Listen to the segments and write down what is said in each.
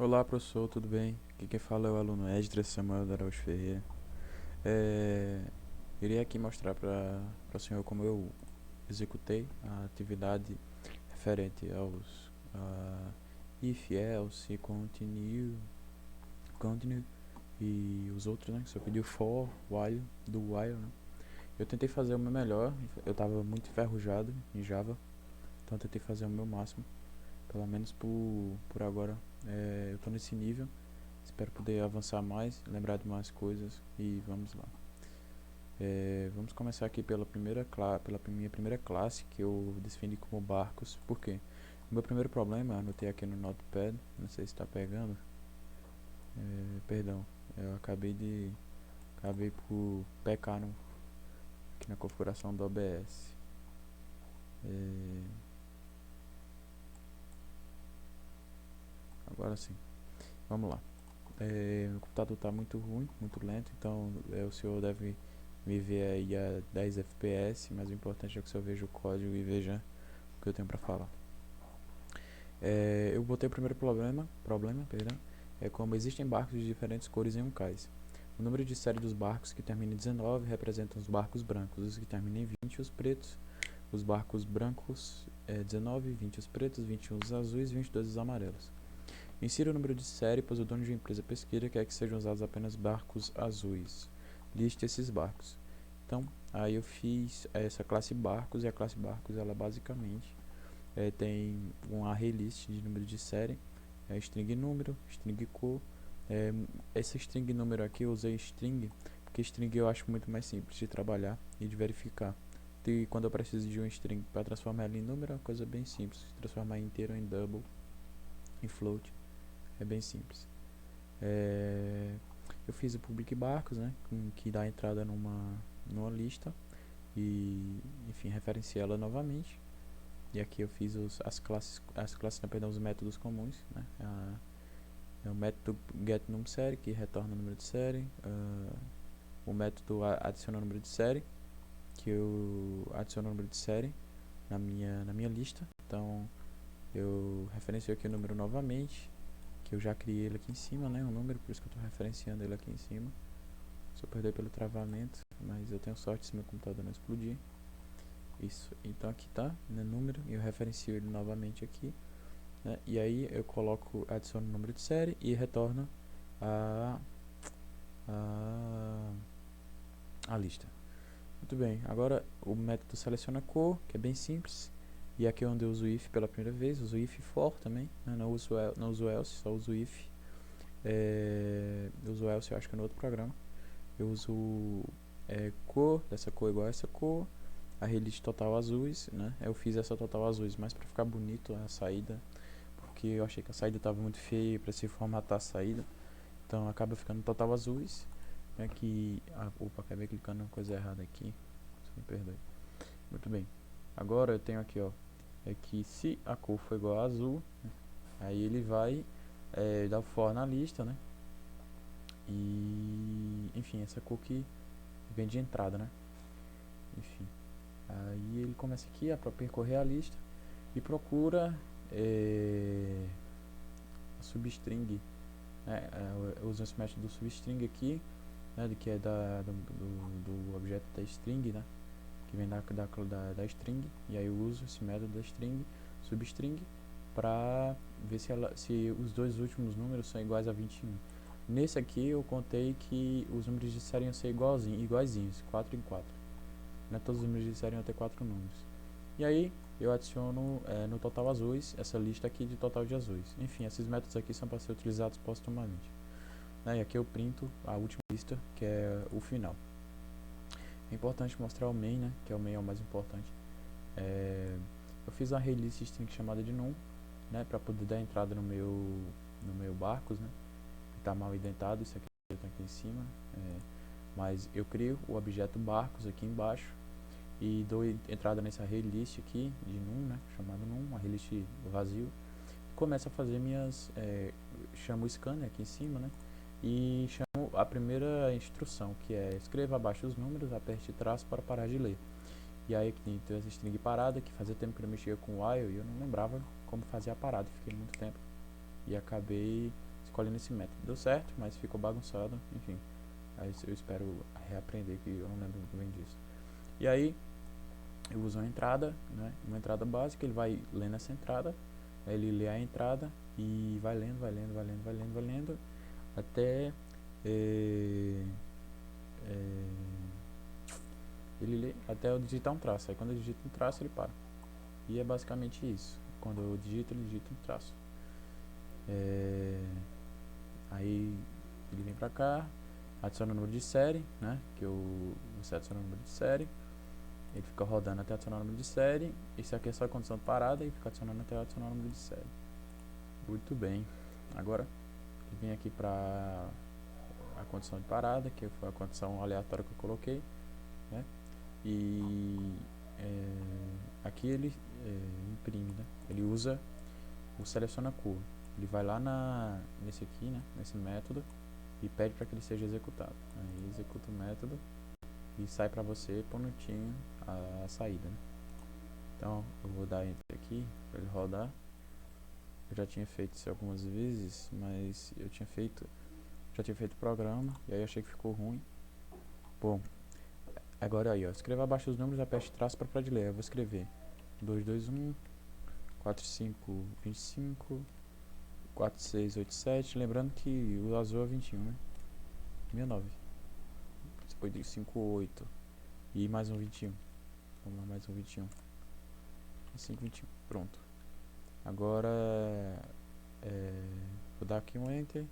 Olá, professor, tudo bem? Aqui quem fala é o aluno Esdras Samuel da Araújo Ferreira. É, Irei aqui mostrar para o senhor como eu executei a atividade referente aos if, else, continue e os outros, né? Que só pediu for, while, do while, né? Eu tentei fazer o meu melhor, eu estava muito enferrujado em Java, então eu tentei fazer o meu máximo, pelo menos por agora. Eu estou nesse nível. Espero poder avançar mais, lembrar de mais coisas e vamos lá. Vamos começar aqui pela minha primeira classe, que eu defini como barcos. Por quê? O meu primeiro problema, anotei aqui no Notepad, não sei se está pegando. Perdão, eu acabei por pecar aqui na configuração do OBS. Agora sim, vamos lá. Meu computador está muito ruim, muito lento, então o senhor deve me ver aí a 10 FPS, mas o importante é que o senhor veja o código e veja o que eu tenho para falar. Eu botei o primeiro perdão, é como existem barcos de diferentes cores em um cais. O número de série dos barcos que termina em 19 representam os barcos brancos, os que terminam em 20 os pretos, os barcos brancos 19, 20 os pretos, 21 os azuis, 22 os amarelos. Insira o número de série, pois o dono de uma empresa pesqueira quer que sejam usados apenas barcos azuis. Liste esses barcos. Então, aí eu fiz essa classe barcos, e a classe barcos, ela basicamente tem um array list de número de série, string número, string cor. Essa string número aqui eu usei string, porque string eu acho muito mais simples de trabalhar e de verificar. E quando eu preciso de um string para transformar ela em número, é uma coisa bem simples, transformar inteiro em double, em float. É bem simples. Eu fiz o public barcos, né, que dá entrada numa lista e, enfim, referenciei ela novamente. E aqui eu fiz não, perdão, os métodos comuns, né? O método getNumSérie, que retorna o número de série. O método adiciona o número de série, que eu adiciono o número de série na minha lista. Então eu referencio aqui o número novamente, que eu já criei ele aqui em cima, né? Um número, por isso que eu estou referenciando ele aqui em cima. Se eu perder pelo travamento, mas eu tenho sorte se meu computador não explodir. Isso, então aqui tá, né, número, e eu referencio ele novamente aqui, né, e aí eu adiciono o número de série e retorno a, a, a lista. Muito bem, agora o método seleciona cor, que é bem simples, e aqui é onde eu uso o if pela primeira vez, uso if for também, né, não uso else, só uso if. Eu uso else, eu acho que é no outro programa. Eu uso cor, dessa cor igual a essa cor, a release total azuis, né? Eu fiz essa total azuis mais para ficar bonito a saída, porque eu achei que a saída estava muito feia para se formatar a saída, então acaba ficando total azuis, né? Opa, acabei clicando na coisa errada aqui, me perdoe. Muito bem, agora eu tenho aqui, ó, que se a cor for igual a azul, né, aí ele vai dar o for na lista, né? E enfim, essa cor que vem de entrada, né? Enfim, aí ele começa aqui a percorrer a lista e procura a substring, né? Eu uso esse método do substring aqui, né? Que é do objeto da string, né? Que vem da string, e aí eu uso esse método da string, substring, para ver se os dois últimos números são iguais a 21. Nesse aqui eu contei que os números de série iam ser iguaizinhos, 4 em 4. Né? Todos os números de série iam ter 4 números. E aí eu adiciono no total azuis essa lista aqui de total de azuis. Enfim, esses métodos aqui são para ser utilizados postumamente. Né? E aqui eu printo a última lista, que é o final. É importante mostrar o main, né? Que o main é o mais importante. Eu fiz uma release string chamada de num, né? Para poder dar entrada no meu barcos, né? Que está mal indentado, isso aqui está aqui em cima. Mas eu crio o objeto barcos aqui embaixo e dou entrada nessa array list aqui de num, né, chamado num, uma array list vazio. Começo a fazer chamo o scanner aqui em cima, né, e chamo a primeira instrução, que é escreva abaixo os números, aperte traço para parar de ler. E aí aqui tem essa string parada, que fazia tempo que eu mexia com while e eu não lembrava como fazer a parada, fiquei muito tempo e acabei escolhendo esse método. Deu certo, mas ficou bagunçado, enfim. Aí eu espero reaprender, que eu não lembro muito bem disso. E aí eu uso uma entrada, né? Uma entrada básica, ele vai lendo essa entrada, ele lê a entrada e vai lendo, vai lendo, até ele lê até eu digitar um traço. Aí quando eu digito um traço, ele para. E é basicamente isso. Quando eu digito, ele digita um traço. Aí ele vem pra cá, adiciona o número de série, né? Você adiciona o número de série. Ele fica rodando até adicionar o número de série. Isso aqui é só a condição de parada e fica adicionando até adicionar o número de série. Muito bem. Agora ele vem aqui para a condição de parada, que foi a condição aleatória que eu coloquei, né? E aqui ele imprime, né? Ele usa o seleciona curva. Ele vai lá nesse aqui, né? Nesse método e pede para que ele seja executado. Aí executa o método e sai para você bonitinho a saída, né? Então eu vou dar enter aqui para ele rodar. Eu já tinha feito isso algumas vezes, mas já tinha feito o programa e aí achei que ficou ruim. Bom, agora aí, ó, escreva abaixo os números, aperte traço para prateleira. Eu vou escrever 221 4525 4687, lembrando que o azul é 21, né? 69. Depois de 58 e mais um 21. Vamos lá, mais um 21. 521. Pronto. Agora vou dar aqui um enter,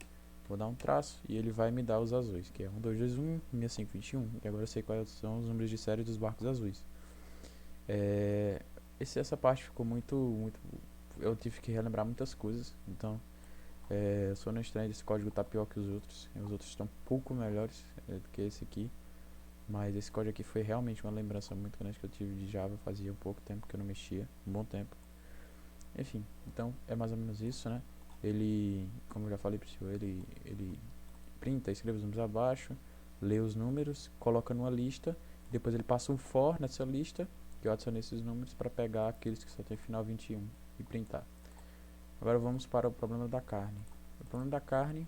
vou dar um traço e ele vai me dar os azuis, que é 1221 6521. E agora eu sei quais são os números de série dos barcos azuis. Essa parte ficou muito. Eu tive que relembrar muitas coisas, então eu sou no estranho, esse código tá pior que os outros. Os outros estão um pouco melhores do que esse aqui, mas esse código aqui foi realmente uma lembrança muito grande que eu tive de Java. Fazia um pouco tempo que eu não mexia, um bom tempo. Enfim, então é mais ou menos isso, né? Ele, como eu já falei para o senhor, ele printa, escreve os números abaixo, lê os números, coloca numa lista, depois ele passa um for nessa lista, que eu adicionei esses números para pegar aqueles que só tem final 21 e printar. Agora vamos para o problema da carne. O problema da carne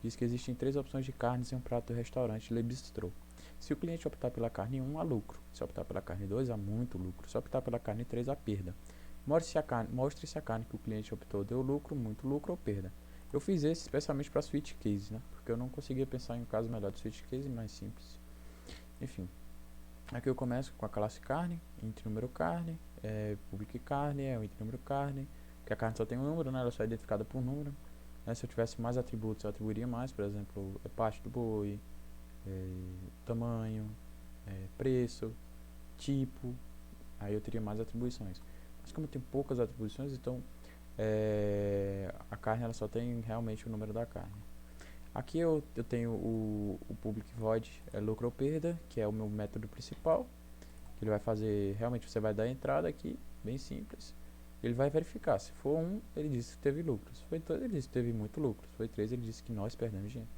diz que existem 3 opções de carnes em um prato do restaurante Le Bistrot. Se o cliente optar pela carne 1, há lucro. Se optar pela carne 2, há muito lucro. Se optar pela carne 3, há perda. Mostre se a carne que o cliente optou deu lucro, muito lucro ou perda. Eu fiz esse especialmente para switch case, né? Porque eu não conseguia pensar em um caso melhor de switch case, mais simples. Enfim, aqui eu começo com a classe carne, int número carne, public carne, int número carne, que a carne só tem um número, né? Ela só é identificada por número. Se eu tivesse mais atributos, eu atribuiria mais, por exemplo, parte do boi, tamanho, preço, tipo, aí eu teria mais atribuições. Mas como eu tenho poucas atribuições, então a carne ela só tem realmente o número da carne. Aqui eu tenho o public void lucro ou perda, que é o meu método principal, que ele vai fazer, realmente você vai dar a entrada aqui, bem simples. Ele vai verificar, se for 1, ele diz que teve lucro, se foi 2, ele diz que teve muito lucro, se foi 3, ele diz que nós perdemos dinheiro.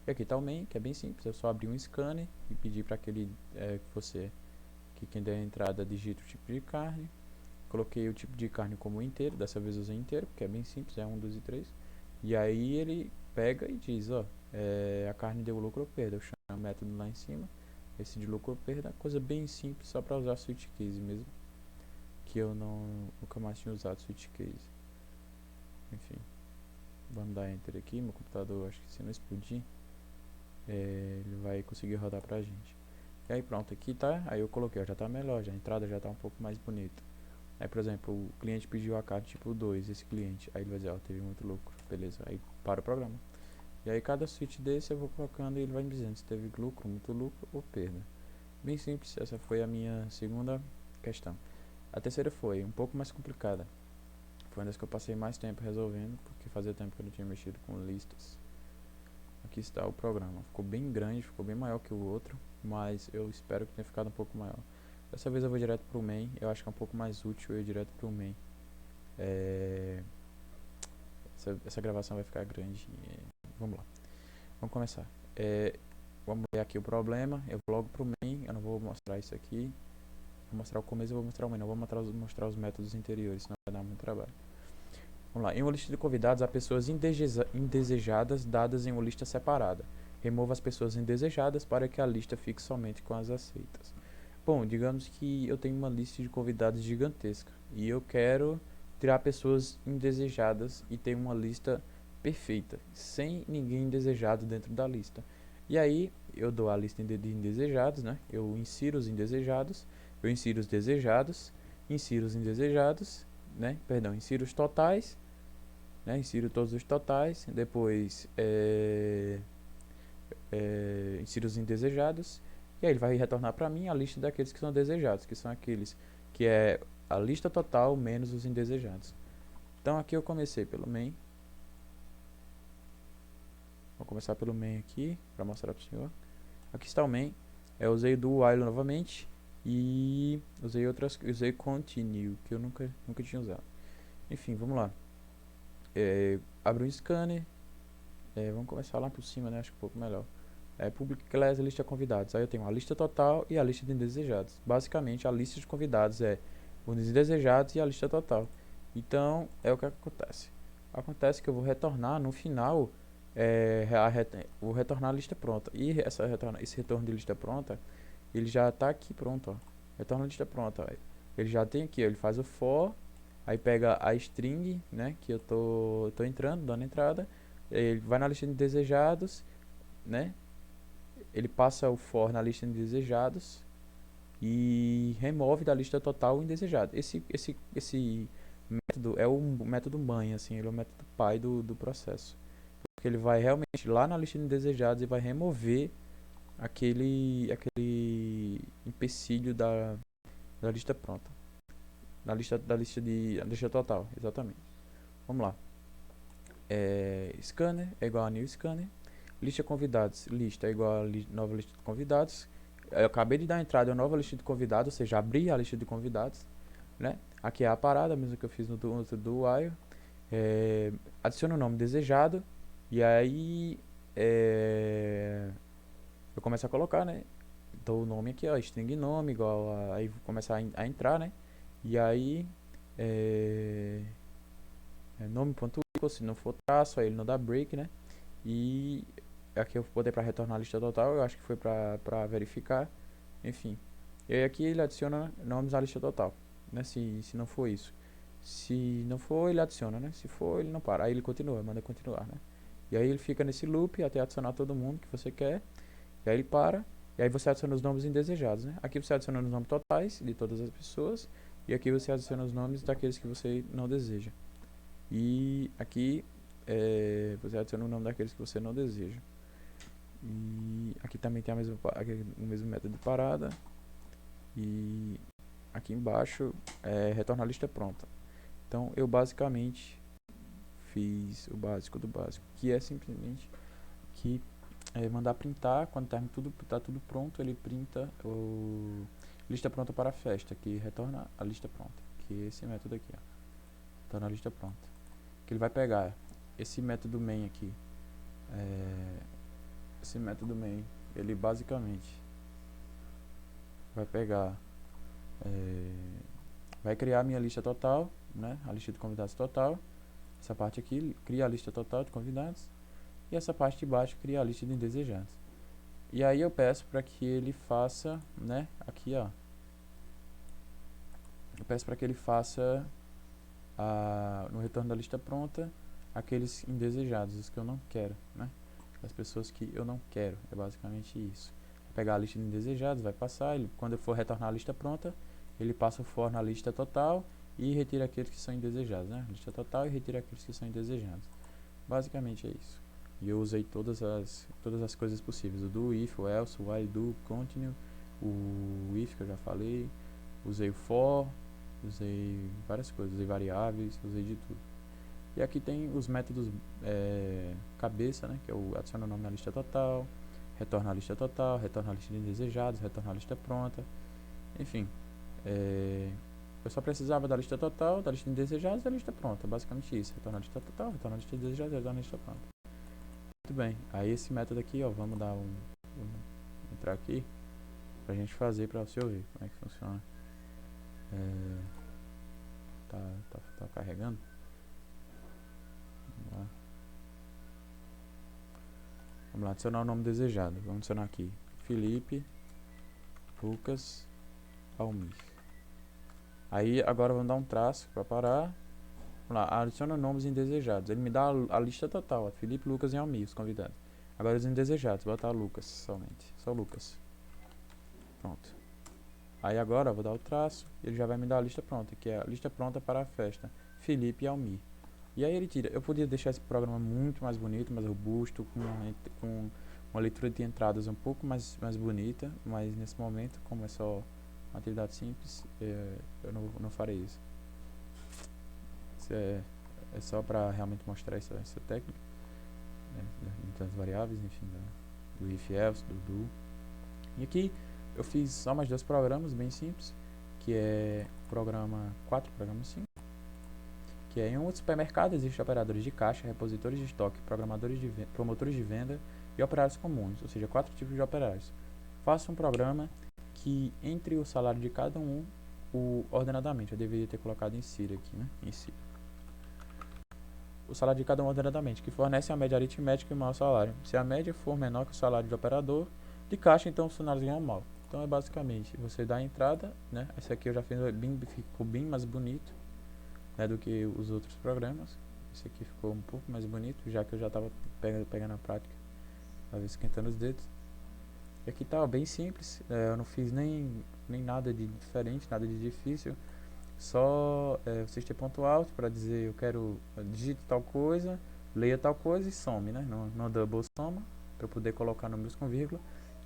E aqui está o main, que é bem simples, eu só abrir um scanner e pedir para aquele que quem der a entrada digita o tipo de carne. Coloquei o tipo de carne como inteiro, dessa vez usei inteiro, porque é bem simples, é 1, 2 e 3. E aí ele pega e diz, ó, a carne deu lucro ou perda. Eu chamo o método lá em cima, esse de lucro ou perda, coisa bem simples, só para usar switch case mesmo, que eu nunca mais tinha usado switch case. Enfim, vamos dar enter aqui, meu computador acho que se não explodir, ele vai conseguir rodar pra gente. E aí pronto, aqui tá, aí eu coloquei, ó, já tá melhor, já a entrada já tá um pouco mais bonita. Aí, por exemplo, o cliente pediu a carta tipo 2, esse cliente, aí ele vai dizer, ó, teve muito lucro, beleza, aí para o programa. E aí cada switch desse eu vou colocando e ele vai me dizendo se teve lucro, muito lucro ou perda. Bem simples, essa foi a minha segunda questão. A terceira foi um pouco mais complicada. Foi uma das que eu passei mais tempo resolvendo, porque fazia tempo que eu não tinha mexido com listas. Aqui está o programa, ficou bem grande, ficou bem maior que o outro, mas eu espero que tenha ficado um pouco maior. Dessa vez eu vou direto pro main, eu acho que é um pouco mais útil eu ir direto pro main. Essa gravação vai ficar grande. Vamos lá, vamos começar. Vamos ver aqui o problema, eu vou logo pro main, eu não vou mostrar isso aqui. Vou mostrar o começo e vou mostrar o main, não vou mostrar os métodos interiores, senão vai dar muito trabalho. Vamos lá. Em uma lista de convidados, há pessoas indesejadas dadas em uma lista separada. Remova as pessoas indesejadas para que a lista fique somente com as aceitas. Bom, digamos que eu tenho uma lista de convidados gigantesca e eu quero tirar pessoas indesejadas e ter uma lista perfeita, sem ninguém indesejado dentro da lista. E aí eu dou a lista de indesejados, né? Eu insiro os indesejados, eu insiro os desejados, insiro os indesejados, né? Perdão, insiro os totais, né? Insiro todos os totais, depois insiro os indesejados, e aí ele vai retornar para mim a lista daqueles que são desejados, que são aqueles que é a lista total menos os indesejados. Então aqui eu comecei pelo main. Vou começar pelo main aqui para mostrar para o senhor. Aqui está o main. Eu usei do while novamente e usei continue, que eu nunca tinha usado. Enfim, vamos lá. Abre um scanner. Vamos começar lá por cima, né? Acho que um pouco melhor. Public class, lista de convidados. Aí eu tenho a lista total e a lista de indesejados. Basicamente, a lista de convidados é os indesejados e a lista total. Então, é o que acontece. Acontece que eu vou retornar no final, vou retornar a lista pronta. E esse retorno de lista pronta, ele já está aqui pronto, ó. Retorna a lista pronta, ó. Ele já tem aqui, ó. Ele faz o for, aí pega a string, né, que eu tô entrando, dando entrada. Ele vai na lista de desejados, né? Ele passa o for na lista de desejados e remove da lista total o indesejado. Esse método é o método mãe, assim, ele é o método pai do processo. Porque ele vai realmente lá na lista de indesejados e vai remover aquele empecilho da lista pronta. Da lista total, exatamente. Vamos lá. Scanner é igual a new scanner. Lista de convidados, lista é igual a nova lista de convidados. Eu acabei de dar entrada em uma nova lista de convidados, ou seja, abri a lista de convidados, né? Aqui é a parada, mesmo que eu fiz no do while. Adiciono o nome desejado e aí eu começo a colocar, né? Dou o nome aqui, ó, string nome igual aí vou começar a entrar, né? E aí nome.equal, se não for traço, aí ele não dá break, né? E aqui eu botei para retornar a lista total, eu acho que foi para verificar, enfim. E aí aqui ele adiciona nomes à lista total, né? Se não for isso. Se não for, ele adiciona, né? Se for, ele não para. Aí ele continua, manda continuar, né? E aí ele fica nesse loop até adicionar todo mundo que você quer. E aí ele para. E aí você adiciona os nomes indesejados, né? Aqui você adiciona os nomes totais de todas as pessoas. E aqui você adiciona os nomes daqueles que você não deseja. E aqui você adiciona o nome daqueles que você não deseja. E aqui também tem o mesmo método de parada. E aqui embaixo retorna a lista pronta. Então eu basicamente fiz o básico do básico, que é simplesmente que mandar printar. Quando tá tudo pronto, ele printa o lista pronta para a festa, que retorna a lista pronta, que é esse método aqui, ó. Retorna a lista pronta, que ele vai pegar esse método main aqui, esse método main, ele basicamente vai pegar, vai criar a minha lista total, né, a lista de convidados total. Essa parte aqui cria a lista total de convidados e essa parte de baixo cria a lista de indesejados. E aí eu peço para que ele faça, né, aqui ó, eu peço para que ele faça no retorno da lista pronta aqueles indesejados, os que eu não quero, né, as pessoas que eu não quero. É basicamente isso. Vou pegar a lista de indesejados, vai passar, quando eu for retornar a lista pronta, ele passa o for na lista total e retira aqueles que são indesejados, né, lista total, e retira aqueles que são indesejados. Basicamente é isso. E eu usei todas as coisas possíveis: o do, if, o else, o while, do, continue, o if que eu já falei, usei o for, usei várias coisas, usei variáveis, usei de tudo. E aqui tem os métodos cabeça, né, que é o adiciona o nome na lista total, retorna a lista total, retorna a lista de indesejados, retorna a lista pronta, enfim. Eu só precisava da lista total, da lista de indesejados e da lista pronta, basicamente isso. Retorna a lista total, retorna a lista de indesejados, retorna a lista pronta. Muito bem, aí esse método aqui, ó, vamos dar entrar aqui pra gente fazer, pra você ouvir como é que funciona. Tá carregando. Vamos lá, adicionar o nome desejado. Vamos adicionar aqui Felipe Lucas Almir. Aí agora vamos dar um traço para parar. Vamos lá, adiciona nomes indesejados. Ele me dá a lista total, Felipe, Lucas e Almir, os convidados. Agora os indesejados, vou botar Lucas somente, só Lucas. Pronto. Aí agora eu vou dar o traço, ele já vai me dar a lista pronta, que é a lista pronta para a festa, Felipe e Almir. E aí ele tira. Eu podia deixar esse programa muito mais bonito, mais robusto, com uma leitura de entradas um pouco mais bonita, mas nesse momento, como é só uma atividade simples, eu não farei isso. Isso é só para realmente mostrar essa técnica, né, das variáveis, enfim, do if else, do. E aqui eu fiz só mais dois programas bem simples, que é programa 4, programa 5, que é em um supermercado existem operadores de caixa, repositores de estoque, promotores de venda e operários comuns, ou seja, 4 tipos de operários. Faça um programa que entre o salário de cada um ordenadamente. Eu deveria ter colocado em Siri aqui, né? Em Siri. O salário de cada um ordenadamente, que fornece a média aritmética e o maior salário. Se a média for menor que o salário de operador de caixa, então os funcionários ganham mal. Então é basicamente, você dá a entrada, né? Esse aqui eu já fiz, ficou bem mais bonito, né, do que os outros programas. Esse aqui ficou um pouco mais bonito, já que eu já estava pegando a prática, estava esquentando os dedos. E aqui tá bem simples, eu não fiz nem nada de diferente, nada de difícil. Só vocês têm ponto alto para dizer eu quero digite tal coisa, leia tal coisa e some, né? No double soma, para eu poder colocar números com vírgula.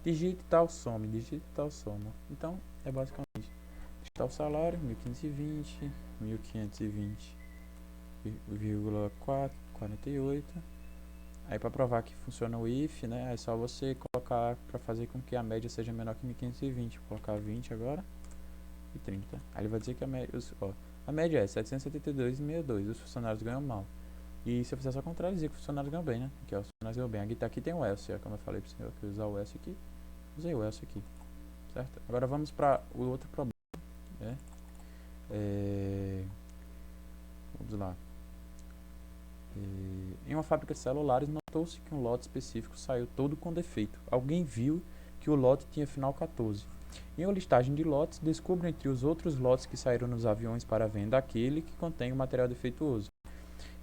Digite tal some, digite tal soma. Então é basicamente digitar o salário 1520, 1520,48. Aí para provar que funciona o if, né? É só você colocar para fazer com que a média seja menor que 1520. Vou colocar 20 agora e 30. Aí ele vai dizer que a média é 772,62. Os funcionários ganham mal. E se eu fizesse ao contrário, dizer que os funcionários ganham bem, né? Que é os funcionários ganham bem. Aqui tem o else, como eu falei para você, que usar o else aqui. Usei o else aqui, certo? Agora vamos para o outro problema, né? Vamos lá. Em uma fábrica de celulares, notou-se que um lote específico saiu todo com defeito. Alguém viu que o lote tinha final 14. Em uma listagem de lotes, descubra entre os outros lotes que saíram nos aviões para venda aquele que contém o material defeituoso.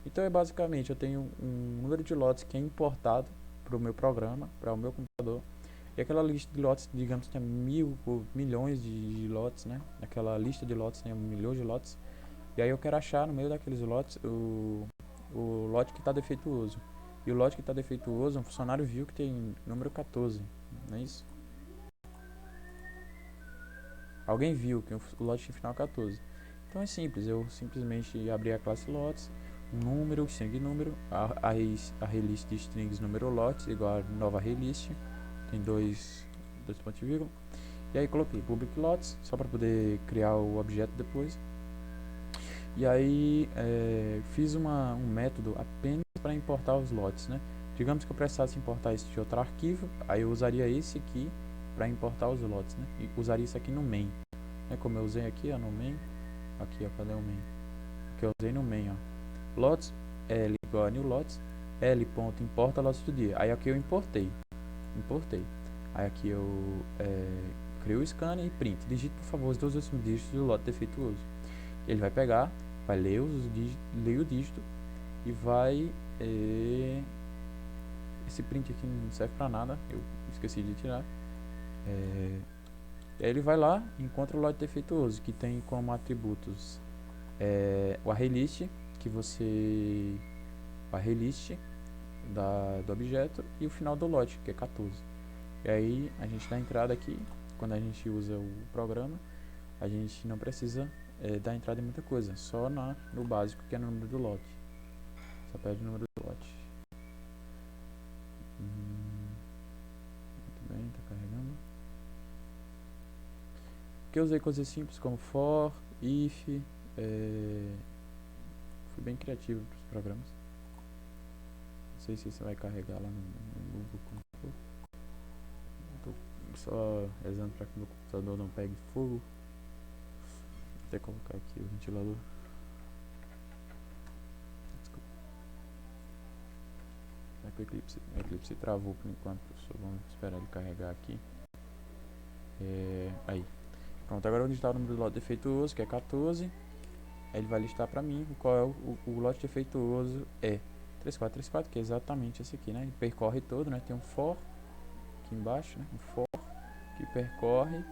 Então é basicamente, eu tenho um número de lotes que é importado para o meu programa, para o meu computador. E aquela lista de lotes, digamos, tem milhões de lotes, né? Aquela lista de lotes tem milhões de lotes. E aí eu quero achar no meio daqueles lotes o lote que está defeituoso. E o lote que está defeituoso, um funcionário viu que tem número 14, não é isso? Alguém viu que o lote tinha final 14. Então é simples, eu simplesmente abri a classe lotes, um número, string número, a relist de strings número lotes igual a nova relist, tem dois pontos de vírgula. E aí coloquei public lots, só para poder criar o objeto depois. E aí fiz um método apenas para importar os lotes, né? Digamos que eu precisasse importar esse de outro arquivo, aí eu usaria esse aqui para importar os lotes, né? E usaria isso aqui no main, né? Como eu usei aqui, ó, no main. Aqui, ó, cadê o main? Que eu usei no main, ó. Lots L igual a new lots, L ponto importa lotes do dia. Aí aqui eu importei. Aí aqui eu criei o scanner e print. Digite, por favor, os 2 últimos dígitos do lote defeituoso. Ele vai pegar, vai ler o dígito e vai esse print aqui não serve para nada, eu esqueci de tirar. Aí ele vai lá e encontra o lote defeituoso, que tem como atributos o arraylist, que você o arraylist do objeto e o final do lote, que é 14. E aí a gente dá entrada aqui, quando a gente usa o programa, a gente não precisa dar entrada em muita coisa, só no básico, que é o número do lote. Só pede o número do lote. Muito bem, tá carregando. Aqui eu usei coisas simples como for, if, fui bem criativo para os programas. Não sei se você vai carregar lá no Google Computador. Estou só rezando para que meu computador não pegue fogo. Vou até colocar aqui o ventilador. Desculpa. que o Eclipse travou por enquanto, professor. Vamos esperar ele carregar aqui. Aí. Pronto, agora eu vou digitar o número do lote defeituoso, que é 14. Aí ele vai listar pra mim qual é o lote defeituoso. É 3434, que é exatamente esse aqui, né? Ele percorre todo, né? Tem um for aqui embaixo, né? Um for que percorre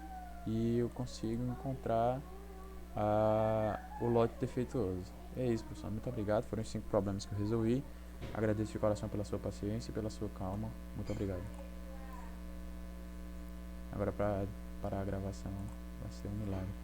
e eu consigo encontrar o lote defeituoso. É isso, professor. Muito obrigado. Foram os 5 problemas que eu resolvi. Agradeço de coração pela sua paciência e pela sua calma. Muito obrigado. Agora para a gravação vai ser um milagre.